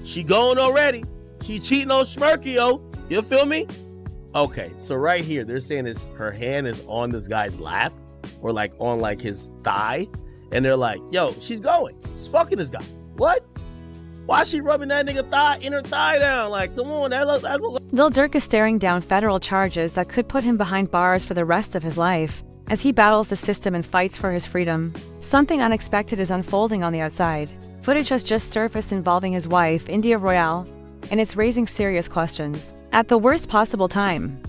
She going already. She cheating on Smirky, yo. You feel me? Okay, so right here, they're saying is her hand is on this guy's lap or like on like his thigh. And they're like, yo, she's going. She's fucking this guy. What? Why is she rubbing that nigga thigh in her thigh down? Like, come on, that's a Lil Durk is staring down federal charges that could put him behind bars for the rest of his life as he battles the system and fights for his freedom. Something unexpected is unfolding on the outside. Footage has just surfaced involving his wife, India Royale, and it's raising serious questions. At the worst possible time.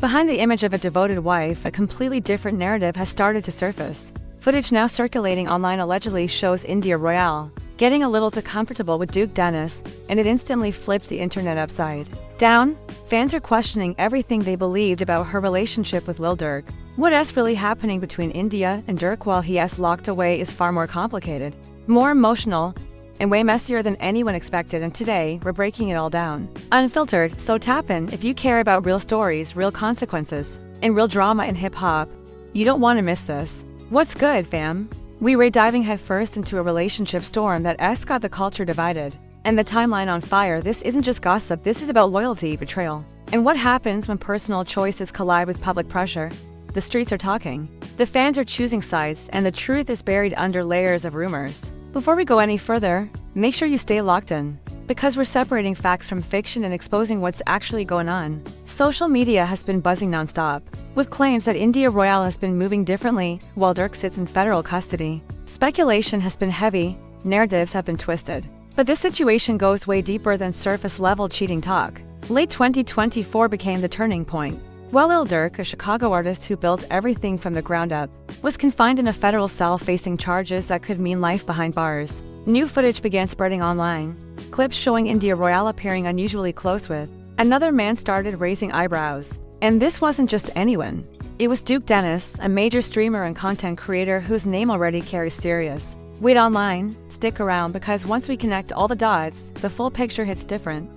Behind the image of a devoted wife, a completely different narrative has started to surface. Footage now circulating online allegedly shows India Royale getting a little too comfortable with Duke Dennis, and it instantly flipped the internet upside down. Fans are questioning everything they believed about her relationship with Lil Durk. What's really happening between India and Durk while he's locked away is far more complicated, more emotional, and way messier than anyone expected, and today, we're breaking it all down. Unfiltered, so tap in if you care about real stories, real consequences, and real drama in hip-hop. You don't want to miss this. What's good, fam? We're diving headfirst into a relationship storm that got the culture divided and the timeline on fire. This isn't just gossip, this is about loyalty, betrayal, and what happens when personal choices collide with public pressure. The streets are talking, the fans are choosing sides, and the truth is buried under layers of rumors. Before we go any further, make sure you stay locked in, because we're separating facts from fiction and exposing what's actually going on. Social media has been buzzing nonstop, with claims that India Royale has been moving differently while Durk sits in federal custody. Speculation has been heavy, narratives have been twisted. But this situation goes way deeper than surface-level cheating talk. Late 2024 became the turning point. While Lil Durk, a Chicago artist who built everything from the ground up, was confined in a federal cell facing charges that could mean life behind bars, new footage began spreading online. Clips showing India Royale appearing unusually close with another man started raising eyebrows. And this wasn't just anyone. It was Duke Dennis, a major streamer and content creator whose name already carries serious weight online. Stick around, because once we connect all the dots, the full picture hits different.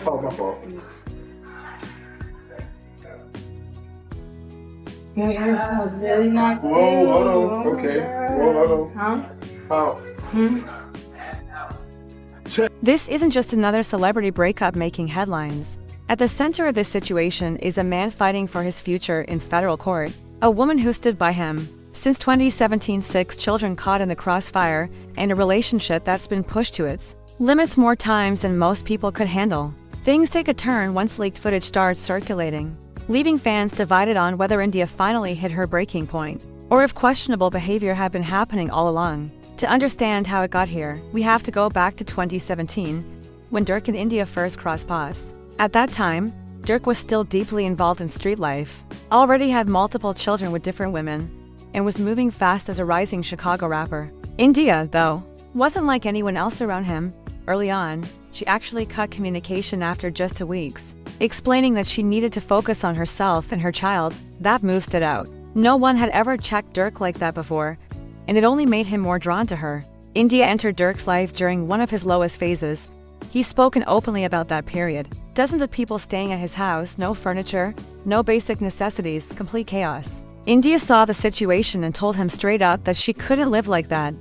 Oh, my fault. Your hair smells really nice. Whoa, hold on. Okay. Whoa, hold on. Huh? This isn't just another celebrity breakup making headlines. At the center of this situation is a man fighting for his future in federal court, a woman who stood by him. Since 2017, 6 children caught in the crossfire, and a relationship that's been pushed to its limits more times than most people could handle. Things take a turn once leaked footage starts circulating, leaving fans divided on whether India finally hit her breaking point, or if questionable behavior had been happening all along. To understand how it got here, we have to go back to 2017, when Durk and India first crossed paths. At that time, Durk was still deeply involved in street life, already had multiple children with different women, and was moving fast as a rising Chicago rapper. India, though, wasn't like anyone else around him. Early on, she actually cut communication after just 2 weeks, explaining that she needed to focus on herself and her child. That move stood out. No one had ever checked Durk like that before, and it only made him more drawn to her. India entered Durk's life during one of his lowest phases. He's spoken openly about that period. Dozens of people staying at his house, no furniture, no basic necessities, complete chaos. India saw the situation and told him straight up that she couldn't live like that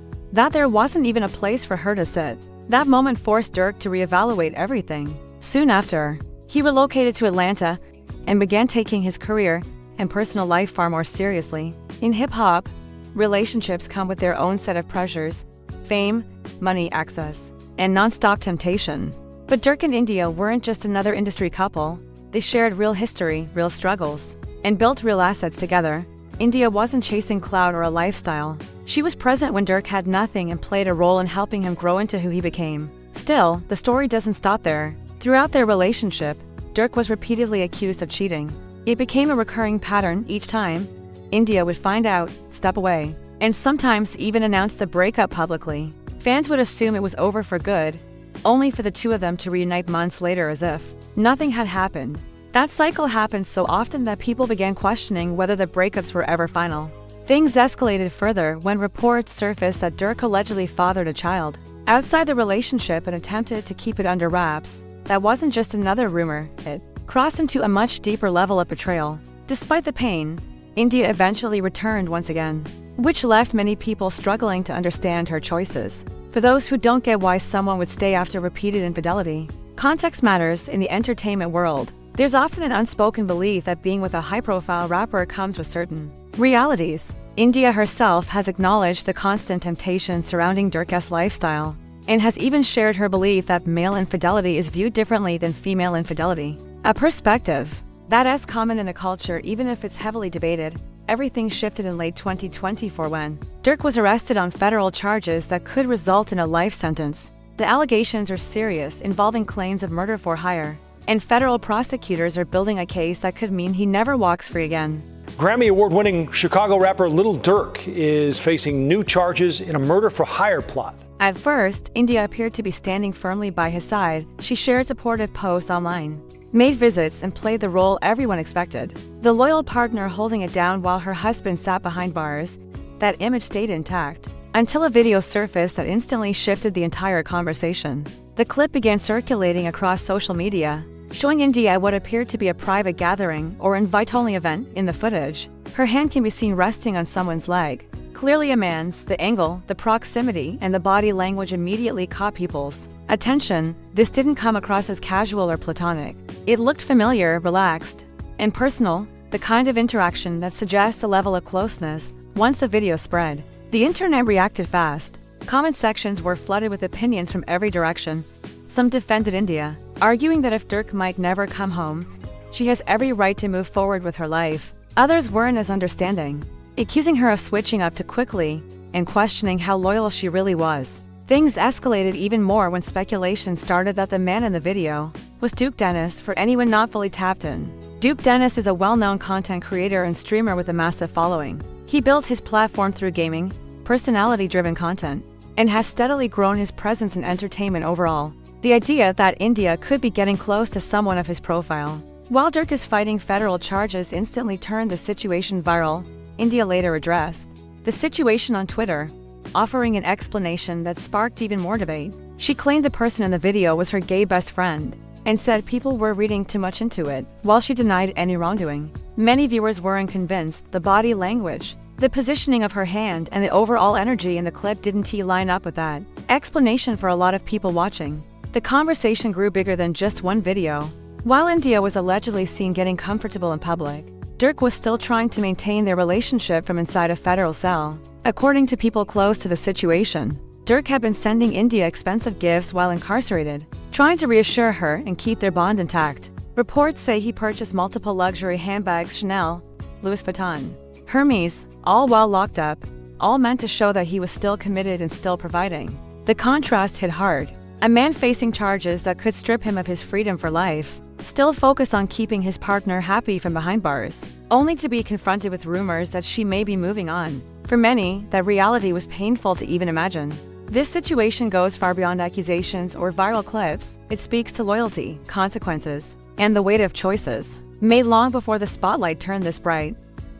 there wasn't even a place for her to sit. That moment forced Durk to reevaluate everything. Soon after, he relocated to Atlanta and began taking his career and personal life far more seriously. In hip-hop, relationships come with their own set of pressures: fame, money, access, and non-stop temptation. But Durk and India weren't just another industry couple. They shared real history, real struggles, and built real assets together. India wasn't chasing clout or a lifestyle. She was present when Durk had nothing and played a role in helping him grow into who he became. Still, the story doesn't stop there. Throughout their relationship, Durk was repeatedly accused of cheating. It became a recurring pattern. Each time, India would find out, step away, and sometimes even announce the breakup publicly. Fans would assume it was over for good, only for the two of them to reunite months later as if nothing had happened. That cycle happened so often that people began questioning whether the breakups were ever final. Things escalated further when reports surfaced that Durk allegedly fathered a child outside the relationship and attempted to keep it under wraps. That wasn't just another rumor, it crossed into a much deeper level of betrayal. Despite the pain, India eventually returned once again, which left many people struggling to understand her choices. For those who don't get why someone would stay after repeated infidelity, context matters in the entertainment world. There's often an unspoken belief that being with a high-profile rapper comes with certain realities. India herself has acknowledged the constant temptation surrounding Durk's lifestyle, and has even shared her belief that male infidelity is viewed differently than female infidelity. A perspective that is common in the culture even if it's heavily debated. Everything shifted in late 2024 when Durk was arrested on federal charges that could result in a life sentence. The allegations are serious, involving claims of murder for hire, and federal prosecutors are building a case that could mean he never walks free again. Grammy Award-winning Chicago rapper Lil Durk is facing new charges in a murder for hire plot. At first, India appeared to be standing firmly by his side. She shared supportive posts online, made visits, and played the role everyone expected, the loyal partner holding it down while her husband sat behind bars. That image stayed intact until a video surfaced that instantly shifted the entire conversation. The clip began circulating across social media, showing India at what appeared to be a private gathering or invite-only event. In the footage, her hand can be seen resting on someone's leg, clearly a man's. The angle, the proximity, and the body language immediately caught people's attention. This didn't come across as casual or platonic. It looked familiar, relaxed, and personal, the kind of interaction that suggests a level of closeness. Once the video spread, the internet reacted fast. Comment sections were flooded with opinions from every direction. Some defended India, arguing that if Durk might never come home, she has every right to move forward with her life. Others weren't as understanding, accusing her of switching up too quickly and questioning how loyal she really was. Things escalated even more when speculation started that the man in the video was Duke Dennis. For anyone not fully tapped in, Duke Dennis is a well-known content creator and streamer with a massive following. He built his platform through gaming, personality-driven content, and has steadily grown his presence in entertainment overall. The idea that India could be getting close to someone of his profile, while Durk is fighting federal charges, instantly turned the situation viral. India later addressed the situation on Twitter, offering an explanation that sparked even more debate. She claimed the person in the video was her gay best friend, and said people were reading too much into it. While she denied any wrongdoing, many viewers weren't convinced. The body language, the positioning of her hand, and the overall energy in the clip didn't line up with that explanation for a lot of people watching. The conversation grew bigger than just one video. While India was allegedly seen getting comfortable in public, Durk was still trying to maintain their relationship from inside a federal cell. According to people close to the situation, Durk had been sending India expensive gifts while incarcerated, trying to reassure her and keep their bond intact. Reports say he purchased multiple luxury handbags, Chanel, Louis Vuitton, Hermes, all while locked up, all meant to show that he was still committed and still providing. The contrast hit hard. A man facing charges that could strip him of his freedom for life, still focused on keeping his partner happy from behind bars, only to be confronted with rumors that she may be moving on. For many, that reality was painful to even imagine. This situation goes far beyond accusations or viral clips. It speaks to loyalty, consequences, and the weight of choices made long before the spotlight turned this bright.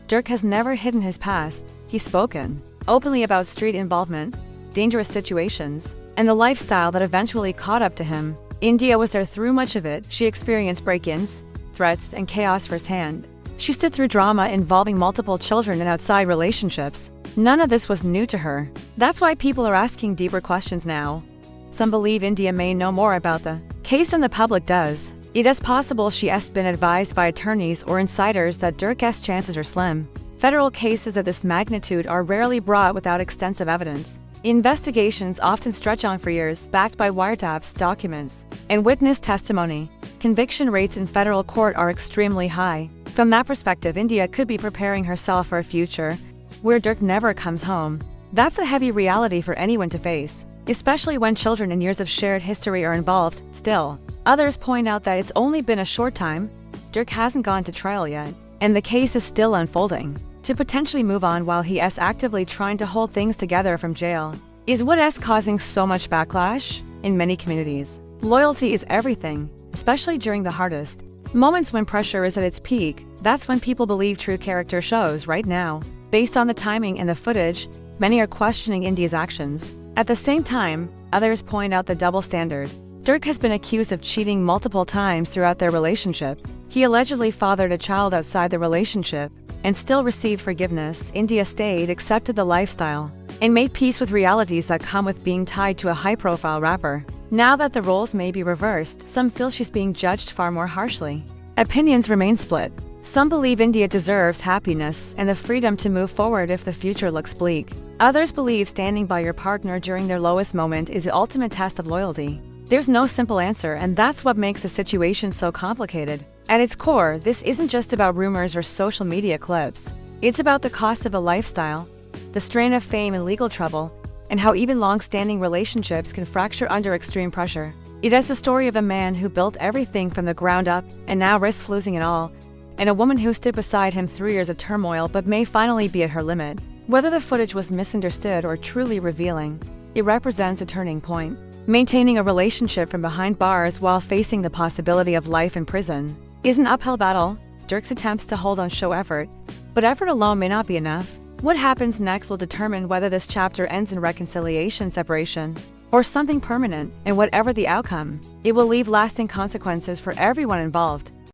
Durk has never hidden his past. He's spoken openly about street involvement, dangerous situations, and the lifestyle that eventually caught up to him. India was there through much of it. She experienced break-ins, threats, and chaos firsthand. She stood through drama involving multiple children and outside relationships. None of this was new to her. That's why people are asking deeper questions now. Some believe India may know more about the case than the public does. It is possible she has been advised by attorneys or insiders that Durk's chances are slim. Federal cases of this magnitude are rarely brought without extensive evidence. Investigations often stretch on for years, backed by wiretaps, documents, and witness testimony. Conviction rates in federal court are extremely high. From that perspective, India could be preparing herself for a future where Durk never comes home. That's a heavy reality for anyone to face, especially when children and years of shared history are involved. Still, others point out that it's only been a short time. Durk hasn't gone to trial yet, and the case is still unfolding. To potentially move on while he is actively trying to hold things together from jail is what is causing so much backlash in many communities. Loyalty is everything, especially during the hardest moments when pressure is at its peak. That's when people believe true character shows. Right now, based on the timing and the footage, many are questioning India's actions. At the same time, others point out the double standard. Durk has been accused of cheating multiple times throughout their relationship, He allegedly fathered a child outside the relationship and still received forgiveness. India stayed, accepted the lifestyle, and made peace with realities that come with being tied to a high-profile rapper. Now that the roles may be reversed, some feel she's being judged far more harshly. Opinions remain split. Some believe India deserves happiness and the freedom to move forward if the future looks bleak. Others believe standing by your partner during their lowest moment is the ultimate test of loyalty. There's no simple answer, and that's what makes the situation so complicated. At its core, this isn't just about rumors or social media clips. It's about the cost of a lifestyle, the strain of fame and legal trouble, and how even long-standing relationships can fracture under extreme pressure. It is the story of a man who built everything from the ground up and now risks losing it all, and a woman who stood beside him through years of turmoil but may finally be at her limit. Whether the footage was misunderstood or truly revealing, it represents a turning point. Maintaining a relationship from behind bars while facing the possibility of life in prison is an uphill battle. Durk's attempts to hold on show effort, but effort alone may not be enough. What happens next will determine whether this chapter ends in reconciliation, separation, or something permanent, and whatever the outcome, it will leave lasting consequences for everyone involved.